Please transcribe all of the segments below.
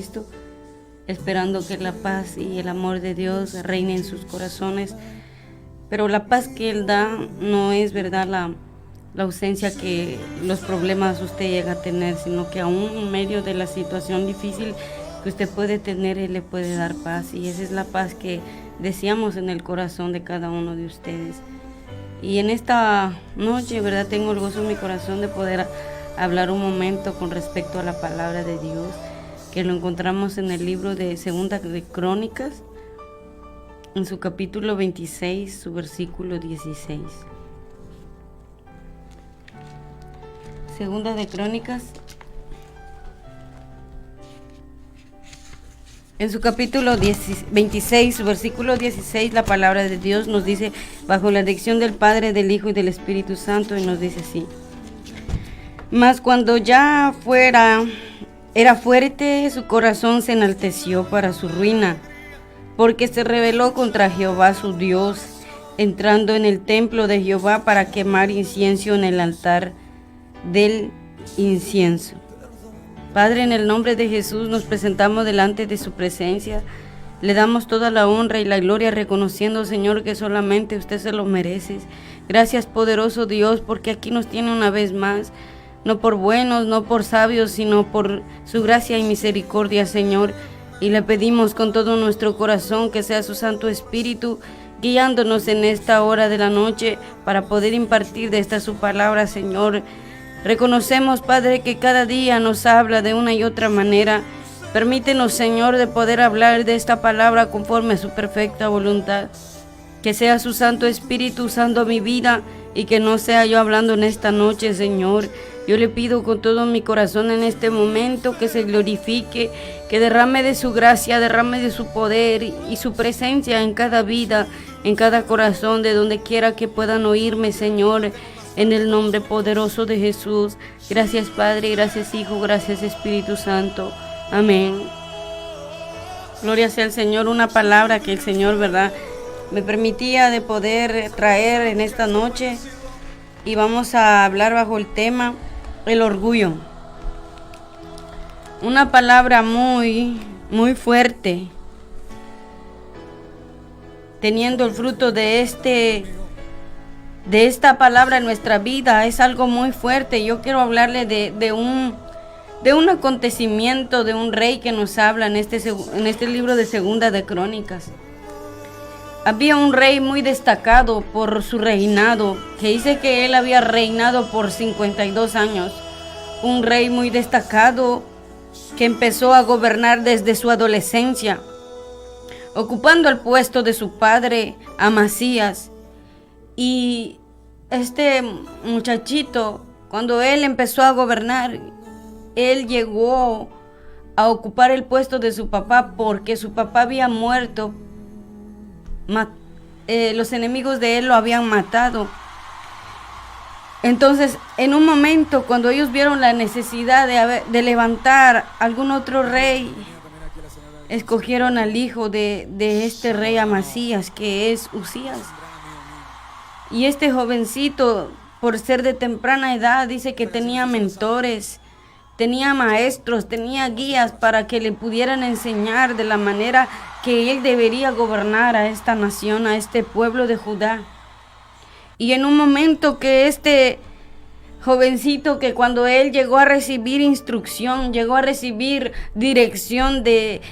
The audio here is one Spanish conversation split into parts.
Cristo, esperando que la paz y el amor de Dios reine en sus corazones. Pero la paz que Él da no es, verdad, la ausencia que los problemas usted llega a tener, sino que aún en medio de la situación difícil que usted puede tener, Él le puede dar paz. Y esa es la paz que deseamos en el corazón de cada uno de ustedes. Y en esta noche, verdad, tengo el gozo en mi corazón de poder hablar un momento con respecto a la palabra de Dios, que lo encontramos en el libro de Segunda de Crónicas, en su capítulo 26, su versículo 16. Segunda de Crónicas, en su capítulo 26, su versículo 16, la palabra de Dios nos dice, bajo la dirección del Padre, del Hijo y del Espíritu Santo, y nos dice así: mas cuando ya era fuerte, su corazón se enalteció para su ruina, porque se rebeló contra Jehová su Dios, entrando en el templo de Jehová para quemar incienso en el altar del incienso. Padre, en el nombre de Jesús nos presentamos delante de su presencia. Le damos toda la honra y la gloria, reconociendo, Señor, que solamente usted se lo merece. Gracias, poderoso Dios, porque aquí nos tiene una vez más, no por buenos, no por sabios, sino por su gracia y misericordia, Señor. Y le pedimos con todo nuestro corazón que sea su Santo Espíritu guiándonos en esta hora de la noche para poder impartir de esta su palabra, Señor. Reconocemos, Padre, que cada día nos habla de una y otra manera. Permítenos, Señor, de poder hablar de esta palabra conforme a su perfecta voluntad. Que sea su Santo Espíritu usando mi vida y que no sea yo hablando en esta noche, Señor. Yo le pido con todo mi corazón en este momento que se glorifique, que derrame de su gracia, derrame de su poder y su presencia en cada vida, en cada corazón, de donde quiera que puedan oírme, Señor, en el nombre poderoso de Jesús. Gracias, Padre, gracias, Hijo, gracias, Espíritu Santo. Amén. Gloria sea al Señor. Una palabra que el Señor, verdad, me permitía de poder traer en esta noche, y vamos a hablar bajo el tema el orgullo. Una palabra muy fuerte, teniendo el fruto de esta palabra en nuestra vida. Es algo muy fuerte. Yo quiero hablarle de un acontecimiento de un rey que nos habla en este libro de Segunda de Crónicas. Había un rey muy destacado por su reinado, que dice que él había reinado por 52 años. Un rey muy destacado que empezó a gobernar desde su adolescencia, ocupando el puesto de su padre Amasías. Y este muchachito, cuando él empezó a gobernar, él llegó a ocupar el puesto de su papá porque su papá había muerto. Los enemigos de él lo habían matado. Entonces, en un momento, cuando ellos vieron la necesidad de levantar algún otro rey, escogieron al hijo de este rey Amasías, que es Usías. Y este jovencito, por ser de temprana edad, dice que tenía mentores, tenía maestros, tenía guías para que le pudieran enseñar de la manera que él debería gobernar a esta nación, a este pueblo de Judá. Y en un momento que este jovencito, que cuando él llegó a recibir instrucción, llegó a recibir dirección de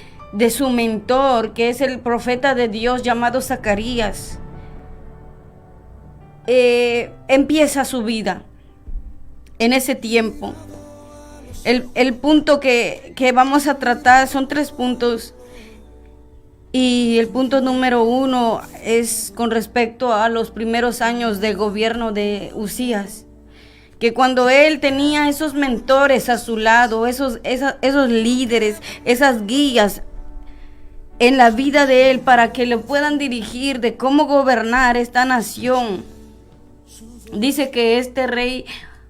su mentor, que es el profeta de Dios llamado Zacarías, empieza su vida en ese tiempo. El punto que vamos a tratar son 3 puntos. Y el punto número 1 es con respecto a los primeros años de gobierno de Usías. Que cuando él tenía esos mentores a su lado, esos líderes, esas guías en la vida de él para que le puedan dirigir de cómo gobernar esta nación, dice que este rey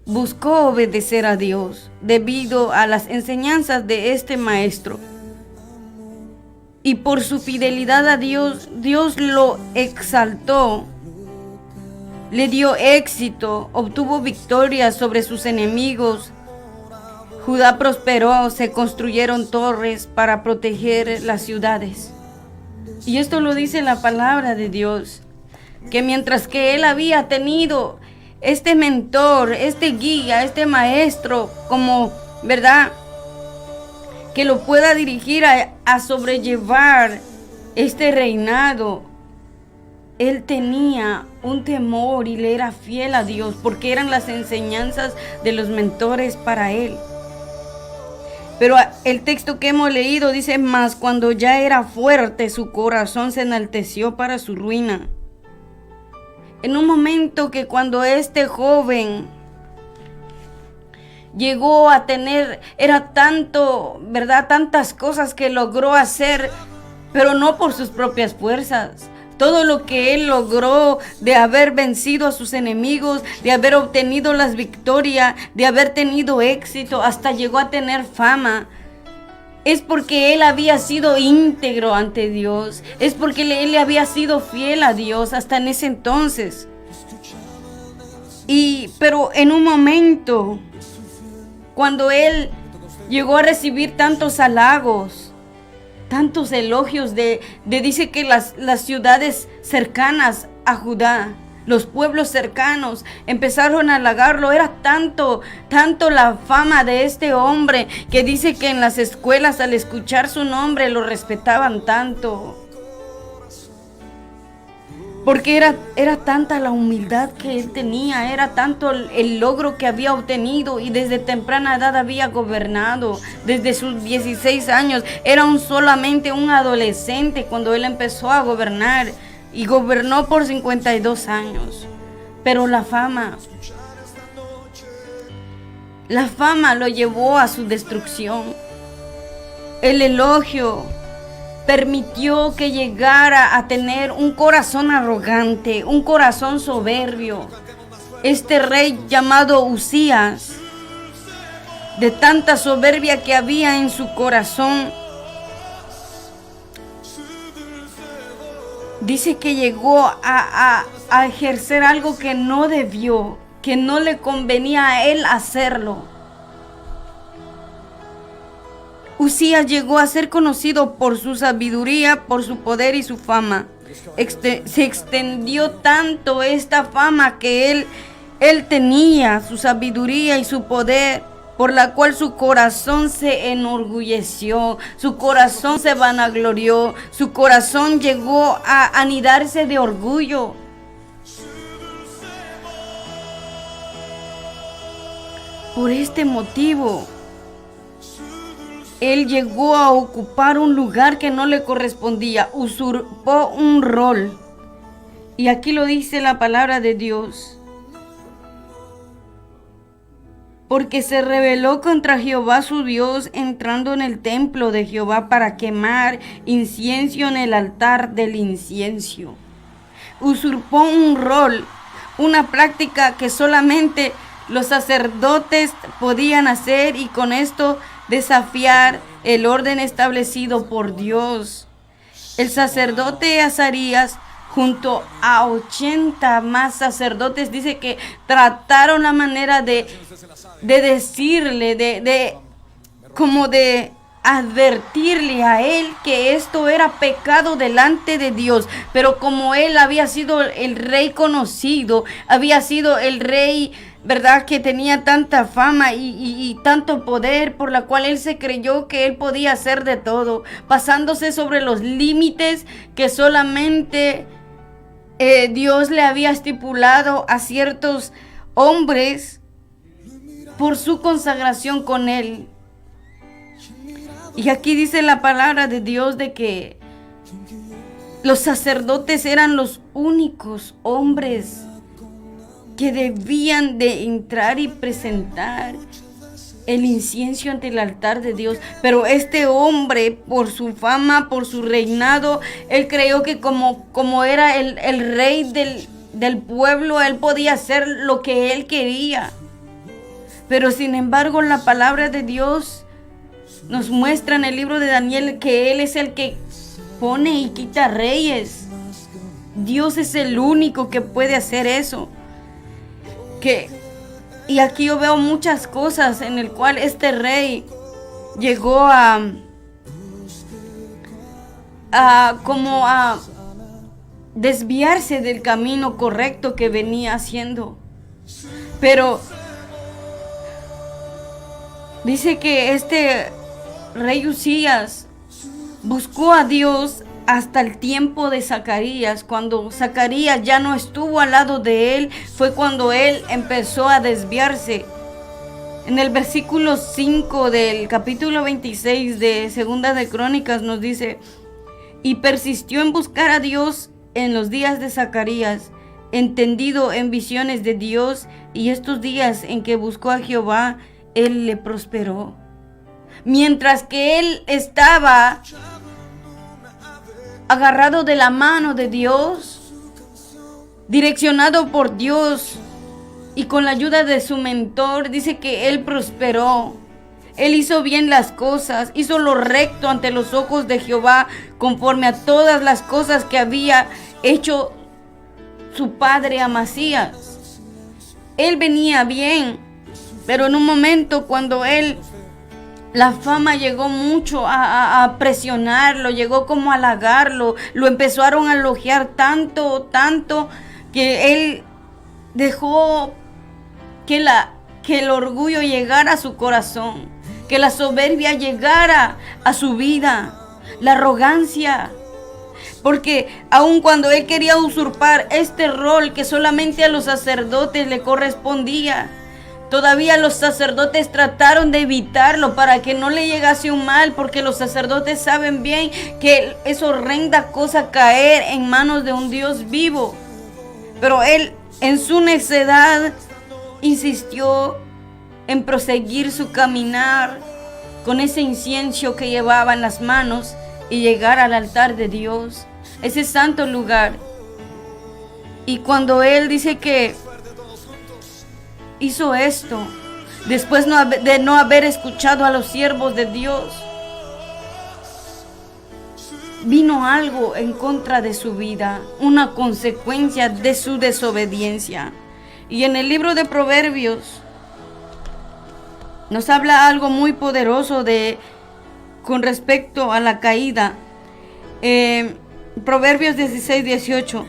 buscó obedecer a Dios debido a las enseñanzas de este maestro. Y por su fidelidad a Dios, Dios lo exaltó, le dio éxito, obtuvo victoria sobre sus enemigos. Judá prosperó, se construyeron torres para proteger las ciudades. Y esto lo dice la palabra de Dios, que mientras que él había tenido este mentor, este guía, este maestro, como, ¿verdad?, que lo pueda dirigir a sobrellevar este reinado, él tenía un temor y le era fiel a Dios, porque eran las enseñanzas de los mentores para él. Pero el texto que hemos leído dice: mas cuando ya era fuerte, su corazón se enalteció para su ruina. En un momento que cuando este joven llegó a tener, era tanto, ¿verdad?, tantas cosas que logró hacer, pero no por sus propias fuerzas. Todo lo que él logró de haber vencido a sus enemigos, de haber obtenido las victorias, de haber tenido éxito, hasta llegó a tener fama, es porque él había sido íntegro ante Dios, es porque él le había sido fiel a Dios hasta en ese entonces. Pero en un momento, cuando él llegó a recibir tantos halagos, tantos elogios dice que las ciudades cercanas a Judá, los pueblos cercanos empezaron a halagarlo. Era tanto la fama de este hombre que dice que en las escuelas, al escuchar su nombre, lo respetaban tanto. Porque era tanta la humildad que él tenía, era tanto el logro que había obtenido, y desde temprana edad había gobernado. Desde sus 16 años, era solamente un adolescente cuando él empezó a gobernar, y gobernó por 52 años. Pero la fama lo llevó a su destrucción. El elogio permitió que llegara a tener un corazón arrogante, un corazón soberbio. Este rey llamado Usías, de tanta soberbia que había en su corazón, dice que llegó a ejercer algo que no debió, que no le convenía a él hacerlo. Usías llegó a ser conocido por su sabiduría, por su poder y su fama. Se extendió tanto esta fama que él tenía, su sabiduría y su poder, por la cual su corazón se enorgulleció, su corazón se vanaglorió, su corazón llegó a anidarse de orgullo. Por este motivo, él llegó a ocupar un lugar que no le correspondía, usurpó un rol. Y aquí lo dice la palabra de Dios: porque se rebeló contra Jehová su Dios, entrando en el templo de Jehová para quemar incienso en el altar del incienso. Usurpó un rol, una práctica que solamente los sacerdotes podían hacer, y con esto desafiar el orden establecido por Dios. El sacerdote Azarías, junto a 80 más sacerdotes, dice que trataron la manera de decirle, como de advertirle a él que esto era pecado delante de Dios. Pero como él había sido el rey conocido, había sido el rey, ¿verdad?, que tenía tanta fama y tanto poder, por la cual él se creyó que él podía hacer de todo, pasándose sobre los límites que solamente Dios le había estipulado a ciertos hombres por su consagración con él. Y aquí dice la palabra de Dios de que los sacerdotes eran los únicos hombres que debían de entrar y presentar el incienso ante el altar de Dios. Pero este hombre, por su fama, por su reinado, él creyó que como era el rey del pueblo, él podía hacer lo que él quería. Pero sin embargo, la palabra de Dios nos muestra en el libro de Daniel que él es el que pone y quita reyes. Dios es el único que puede hacer eso. Que Y aquí yo veo muchas cosas en el cual este rey llegó como a desviarse del camino correcto que venía haciendo. Pero dice que este rey Usías buscó a Dios hasta el tiempo de Zacarías. Cuando Zacarías ya no estuvo al lado de él, fue cuando él empezó a desviarse. En el versículo 5 del capítulo 26 de Segunda de Crónicas nos dice: y persistió en buscar a Dios en los días de Zacarías, entendido en visiones de Dios, y estos días en que buscó a Jehová, él le prosperó. Mientras que él estaba agarrado de la mano de Dios, direccionado por Dios y con la ayuda de su mentor, dice que él prosperó. Él hizo bien las cosas, hizo lo recto ante los ojos de Jehová, conforme a todas las cosas que había hecho su padre Amasías. Él venía bien, pero en un momento cuando la fama llegó mucho a presionarlo, llegó como a halagarlo, lo empezaron a elogiar tanto, que él dejó que el orgullo llegara a su corazón, que la soberbia llegara a su vida, la arrogancia. Porque aun cuando él quería usurpar este rol que solamente a los sacerdotes le correspondía, todavía los sacerdotes trataron de evitarlo para que no le llegase un mal, porque los sacerdotes saben bien que es horrenda cosa caer en manos de un Dios vivo. Pero él, en su necedad, insistió en proseguir su caminar con ese incienso que llevaba en las manos y llegar al altar de Dios, ese santo lugar. Y cuando él dice que hizo esto, después de no haber escuchado a los siervos de Dios, vino algo en contra de su vida, una consecuencia de su desobediencia. Y en el libro de Proverbios nos habla algo muy poderoso con respecto a la caída. Proverbios 16:18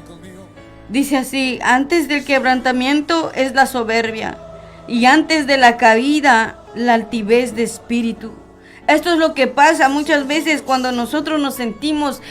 dice así: antes del quebrantamiento es la soberbia, y antes de la caída la altivez de espíritu. Esto es lo que pasa muchas veces cuando nosotros nos sentimos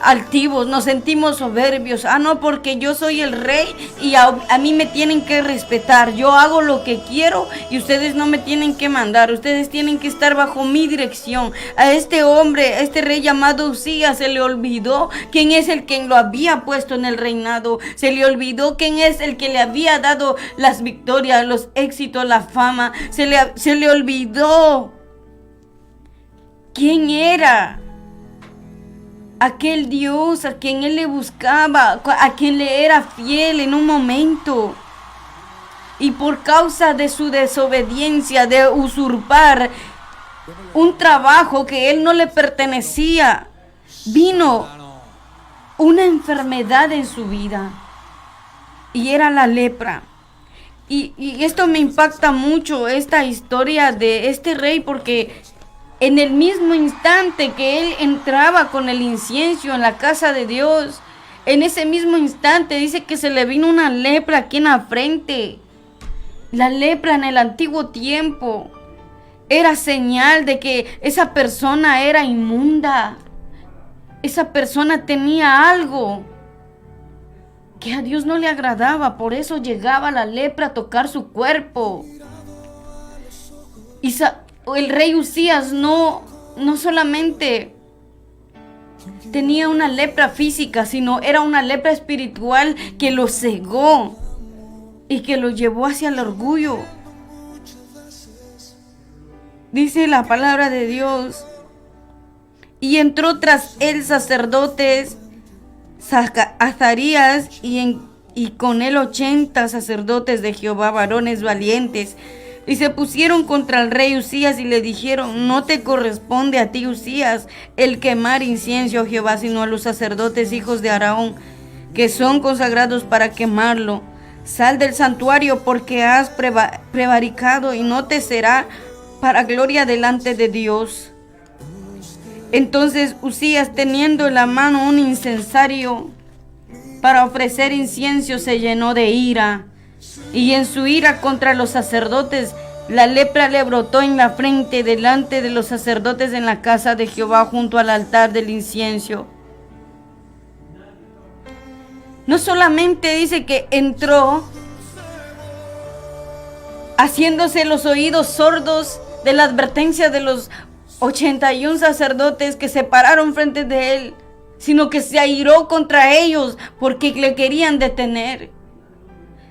altivos, nos sentimos soberbios. No, porque yo soy el rey y a mí me tienen que respetar. Yo hago lo que quiero y ustedes no me tienen que mandar. Ustedes tienen que estar bajo mi dirección. A este hombre, a este rey llamado Usías, se le olvidó quién es el que lo había puesto en el reinado. Se le olvidó quién es el que le había dado las victorias, los éxitos, la fama. Se le olvidó quién era aquel Dios a quien él le buscaba, a quien le era fiel en un momento. Y por causa de su desobediencia, de usurpar un trabajo que él no le pertenecía, vino una enfermedad en su vida, y era la lepra. Y esto me impacta mucho, esta historia de este rey, porque en el mismo instante que él entraba con el incienso en la casa de Dios, en ese mismo instante dice que se le vino una lepra aquí en la frente. La lepra en el antiguo tiempo era señal de que esa persona era inmunda. Esa persona tenía algo que a Dios no le agradaba, por eso llegaba la lepra a tocar su cuerpo. El rey Usías no solamente tenía una lepra física, sino era una lepra espiritual que lo cegó y que lo llevó hacia el orgullo. Dice la palabra de Dios: y entró tras él sacerdotes, Azarías, y con él 80 sacerdotes de Jehová, varones valientes. Y se pusieron contra el rey Usías y le dijeron: no te corresponde a ti, Usías, el quemar incienso a Jehová, sino a los sacerdotes hijos de Aarón, que son consagrados para quemarlo. Sal del santuario porque has prevaricado y no te será para gloria delante de Dios. Entonces Uzías, teniendo en la mano un incensario para ofrecer incienso, se llenó de ira, y en su ira contra los sacerdotes, la lepra le brotó en la frente delante de los sacerdotes en la casa de Jehová junto al altar del incienso. No solamente dice que entró haciéndose los oídos sordos de la advertencia de los 81 sacerdotes que se pararon frente de él, sino que se airó contra ellos porque le querían detener.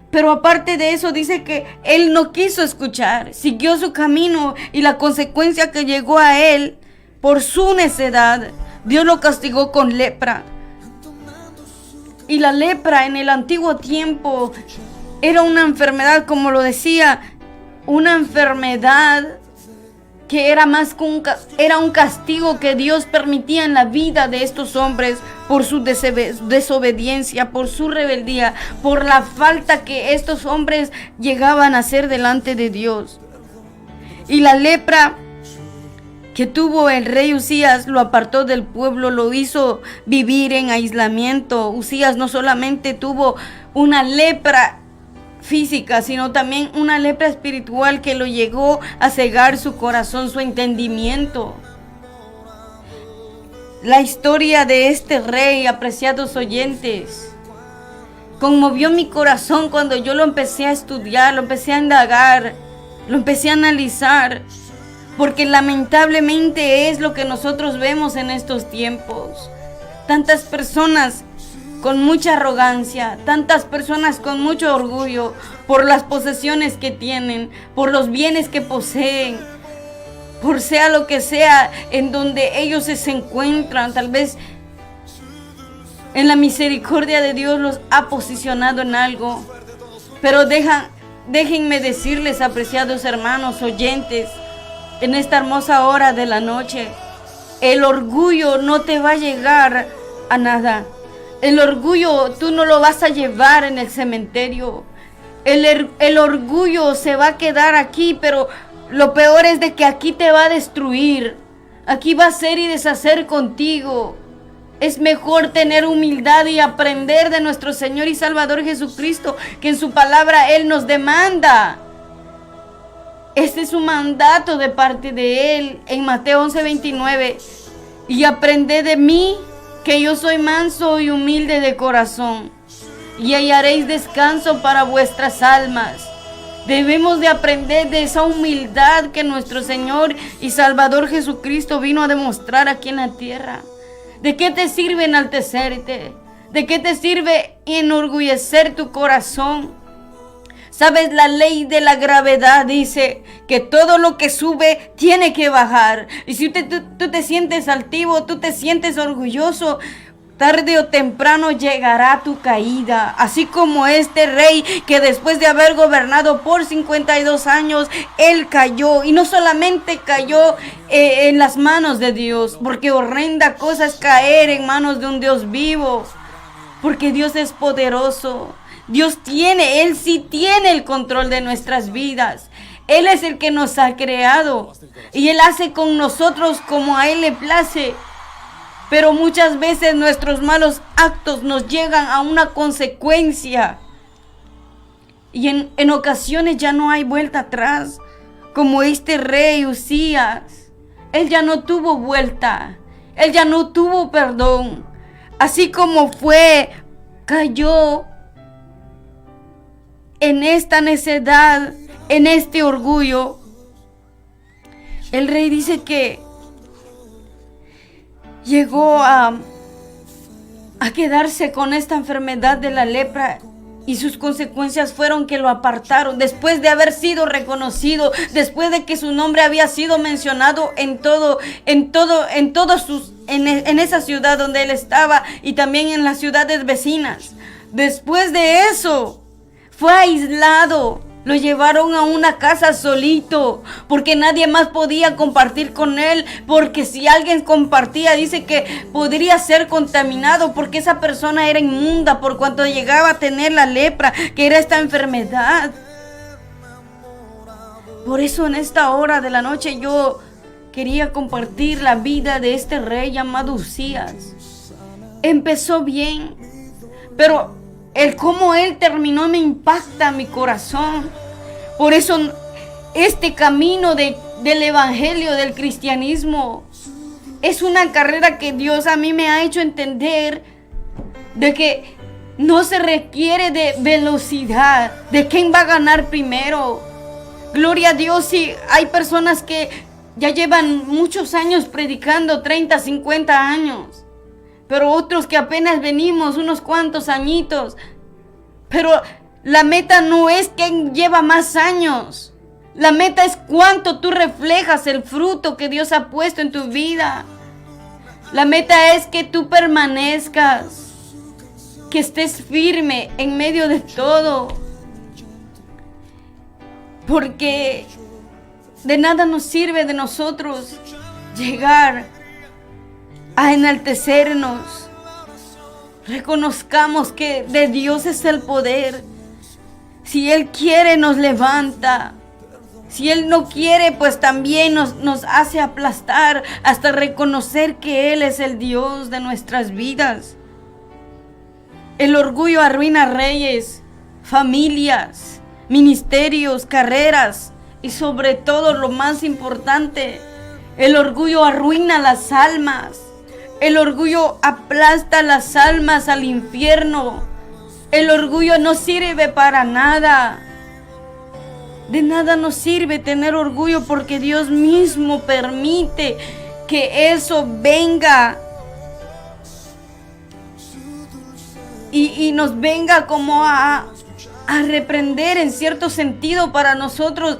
Pero aparte de eso dice que él no quiso escuchar, siguió su camino, y la consecuencia que llegó a él por su necedad, Dios lo castigó con lepra. Y la lepra en el antiguo tiempo era una enfermedad, como lo decía, una enfermedad que era más que era un castigo que Dios permitía en la vida de estos hombres por su desobediencia, por su rebeldía, por la falta que estos hombres llegaban a hacer delante de Dios. Y la lepra que tuvo el rey Uzías lo apartó del pueblo, lo hizo vivir en aislamiento. Uzías no solamente tuvo una lepra física, sino también una lepra espiritual que lo llegó a cegar su corazón, su entendimiento. La historia de este rey, apreciados oyentes, conmovió mi corazón cuando yo lo empecé a estudiar, lo empecé a indagar, lo empecé a analizar, porque lamentablemente es lo que nosotros vemos en estos tiempos. Tantas personas con mucha arrogancia, tantas personas con mucho orgullo por las posesiones que tienen, por los bienes que poseen, por sea lo que sea en donde ellos se encuentran. Tal vez en la misericordia de Dios los ha posicionado en algo, pero déjenme decirles, apreciados hermanos oyentes, en esta hermosa hora de la noche, el orgullo no te va a llegar a nada. El orgullo tú no lo vas a llevar en el cementerio. El orgullo se va a quedar aquí, pero lo peor es de que aquí te va a destruir. Aquí va a hacer y deshacer contigo. Es mejor tener humildad y aprender de nuestro Señor y Salvador Jesucristo, que en su palabra Él nos demanda. Este es un mandato de parte de Él en Mateo 11:29. Y aprended de mí, que yo soy manso y humilde de corazón, y hallaréis descanso para vuestras almas. Debemos de aprender de esa humildad que nuestro Señor y Salvador Jesucristo vino a demostrar aquí en la tierra. ¿De qué te sirve enaltecerte? ¿De qué te sirve enorgullecer tu corazón? ¿Sabes? La ley de la gravedad dice que todo lo que sube tiene que bajar. Y si tú te sientes altivo, tú te sientes orgulloso, tarde o temprano llegará tu caída. Así como este rey que después de haber gobernado por 52 años, él cayó. Y no solamente cayó en las manos de Dios, porque horrenda cosa es caer en manos de un Dios vivo. Porque Dios es poderoso. Él sí tiene el control de nuestras vidas. Él es el que nos ha creado y Él hace con nosotros como a Él le place. Pero muchas veces nuestros malos actos nos llegan a una consecuencia. Y en ocasiones ya no hay vuelta atrás. Como este rey Uzías. Él ya no tuvo vuelta. Él ya no tuvo perdón. Así como cayó en esta necedad, en este orgullo. El rey dice que llegó a quedarse con esta enfermedad de la lepra, y sus consecuencias fueron que lo apartaron después de haber sido reconocido, después de que su nombre había sido mencionado en esa ciudad donde él estaba y también en las ciudades vecinas. Después de eso fue aislado Lo llevaron a una casa solito, porque nadie más podía compartir con él, porque si alguien compartía, dice que podría ser contaminado, porque esa persona era inmunda por cuanto llegaba a tener la lepra, que era esta enfermedad. Por eso en esta hora de la noche yo quería compartir la vida de este rey llamado Uzías. Empezó bien, pero el cómo él terminó me impacta mi corazón. Por eso este camino del evangelio, del cristianismo, es una carrera que Dios a mí me ha hecho entender de que no se requiere de velocidad, de quién va a ganar primero. Gloria a Dios, si hay personas que ya llevan muchos años predicando, 30, 50 años. Pero otros que apenas venimos unos cuantos añitos. Pero la meta no es quién lleva más años. La meta es cuánto tú reflejas el fruto que Dios ha puesto en tu vida. La meta es que tú permanezcas, que estés firme en medio de todo. Porque de nada nos sirve de nosotros llegar a enaltecernos. Reconozcamos que de Dios es el poder. Si Él quiere nos levanta. Si Él no quiere, pues también nos hace aplastar hasta reconocer que Él es el Dios de nuestras vidas. El orgullo arruina reyes, familias, ministerios, carreras y sobre todo lo más importante, el orgullo arruina las almas. El orgullo aplasta las almas al infierno. El orgullo no sirve para nada. De nada nos sirve tener orgullo porque Dios mismo permite que eso venga y nos venga como a reprender en cierto sentido para nosotros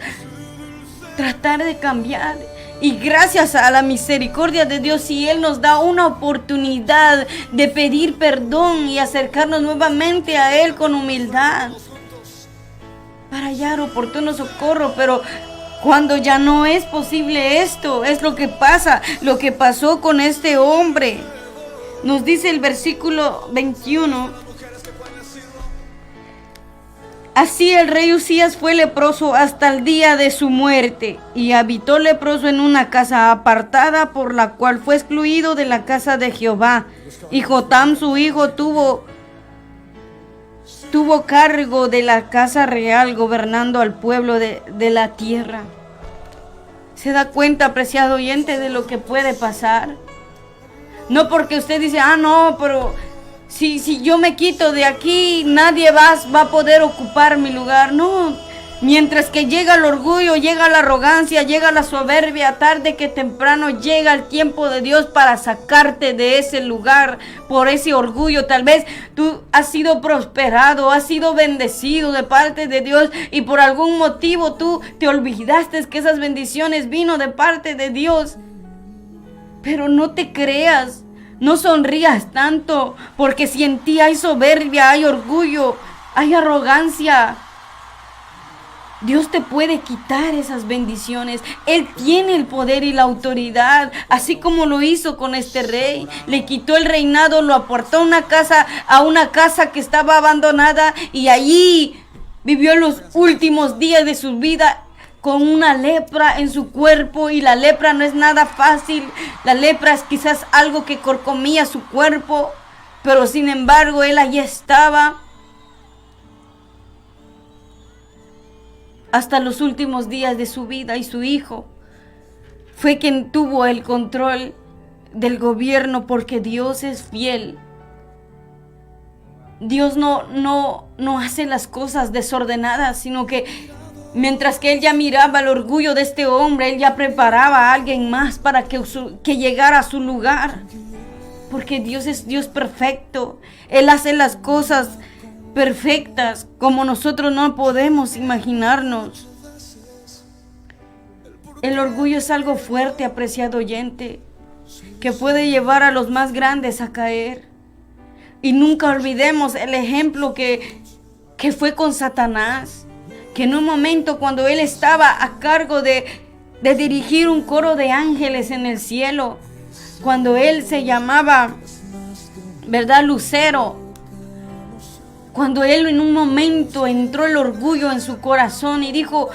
tratar de cambiar. Y gracias a la misericordia de Dios, si Él nos da una oportunidad de pedir perdón y acercarnos nuevamente a Él con humildad para hallar oportuno socorro. Pero cuando ya no es posible esto, es lo que pasa, lo que pasó con este hombre. Nos dice el versículo 21. Así el rey Uzías fue leproso hasta el día de su muerte, y habitó leproso en una casa apartada, por la cual fue excluido de la casa de Jehová. Y Jotam su hijo tuvo cargo de la casa real, gobernando al pueblo de la tierra. ¿Se da cuenta, apreciado oyente, de lo que puede pasar? No porque usted dice, no, pero si yo me quito de aquí, nadie va a poder ocupar mi lugar. No, mientras que llega el orgullo, llega la arrogancia, llega la soberbia, tarde que temprano llega el tiempo de Dios para sacarte de ese lugar por ese orgullo. Tal vez tú has sido prosperado, has sido bendecido de parte de Dios y por algún motivo tú te olvidaste que esas bendiciones vino de parte de Dios. Pero no te creas. No sonrías tanto, porque si en ti hay soberbia, hay orgullo, hay arrogancia, Dios te puede quitar esas bendiciones. Él tiene el poder y la autoridad, así como lo hizo con este rey. Le quitó el reinado, lo apartó a una casa que estaba abandonada, y allí vivió los últimos días de su vida con una lepra en su cuerpo. Y la lepra no es nada fácil. La lepra es quizás algo que carcomía su cuerpo, pero sin embargo él allí estaba hasta los últimos días de su vida. Y su hijo fue quien tuvo el control del gobierno, porque Dios es fiel. Dios no hace las cosas desordenadas, sino que mientras que él ya miraba el orgullo de este hombre, él ya preparaba a alguien más para que llegara a su lugar. Porque Dios es Dios perfecto. Él hace las cosas perfectas como nosotros no podemos imaginarnos. El orgullo es algo fuerte, apreciado oyente, que puede llevar a los más grandes a caer. Y nunca olvidemos el ejemplo que fue con Satanás, que en un momento cuando él estaba a cargo de dirigir un coro de ángeles en el cielo, cuando él se llamaba, ¿verdad?, Lucero, cuando él en un momento entró el orgullo en su corazón y dijo: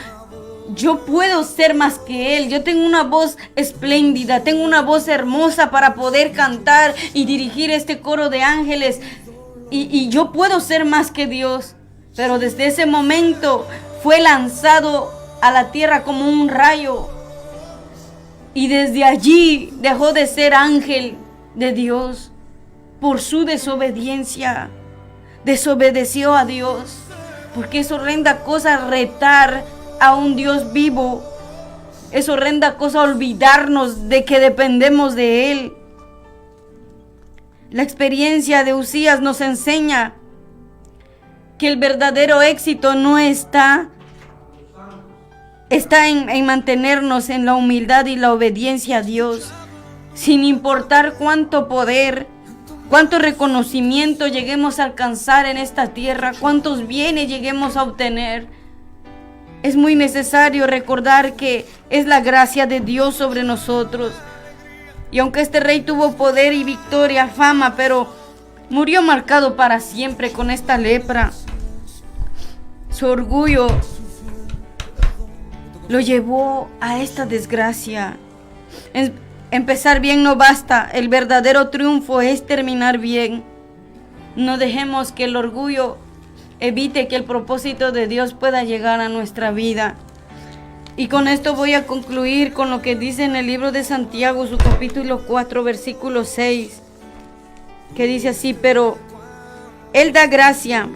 yo puedo ser más que él, yo tengo una voz espléndida, tengo una voz hermosa para poder cantar y dirigir este coro de ángeles, y yo puedo ser más que Dios. Pero desde ese momento fue lanzado a la tierra como un rayo, y desde allí dejó de ser ángel de Dios por su desobediencia. Desobedeció a Dios, porque es horrenda cosa retar a un Dios vivo. Es horrenda cosa olvidarnos de que dependemos de Él. La experiencia de Uzías nos enseña que el verdadero éxito no está en mantenernos en la humildad y la obediencia a Dios, sin importar cuánto poder, cuánto reconocimiento lleguemos a alcanzar en esta tierra, cuántos bienes lleguemos a obtener. Es muy necesario recordar que es la gracia de Dios sobre nosotros. Y aunque este rey tuvo poder y victoria, fama, pero murió marcado para siempre con esta lepra. Su orgullo lo llevó a esta desgracia. Empezar bien no basta, el verdadero triunfo es terminar bien. No dejemos que el orgullo evite que el propósito de Dios pueda llegar a nuestra vida. Y con esto voy a concluir con lo que dice en el libro de Santiago, su capítulo 4, versículo 6, que dice así: pero Él da gracia,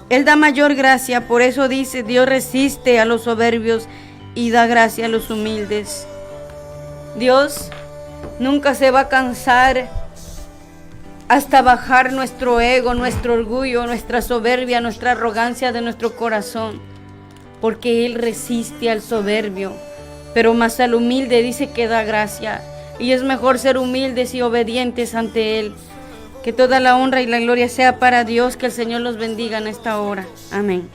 Él da mayor gracia, por eso dice: Dios resiste a los soberbios y da gracia a los humildes. Dios nunca se va a cansar hasta bajar nuestro ego, nuestro orgullo, nuestra soberbia, nuestra arrogancia de nuestro corazón, porque Él resiste al soberbio, pero más al humilde dice que da gracia. Y es mejor ser humildes y obedientes ante Él. Que toda la honra y la gloria sea para Dios. Que el Señor los bendiga en esta hora. Amén.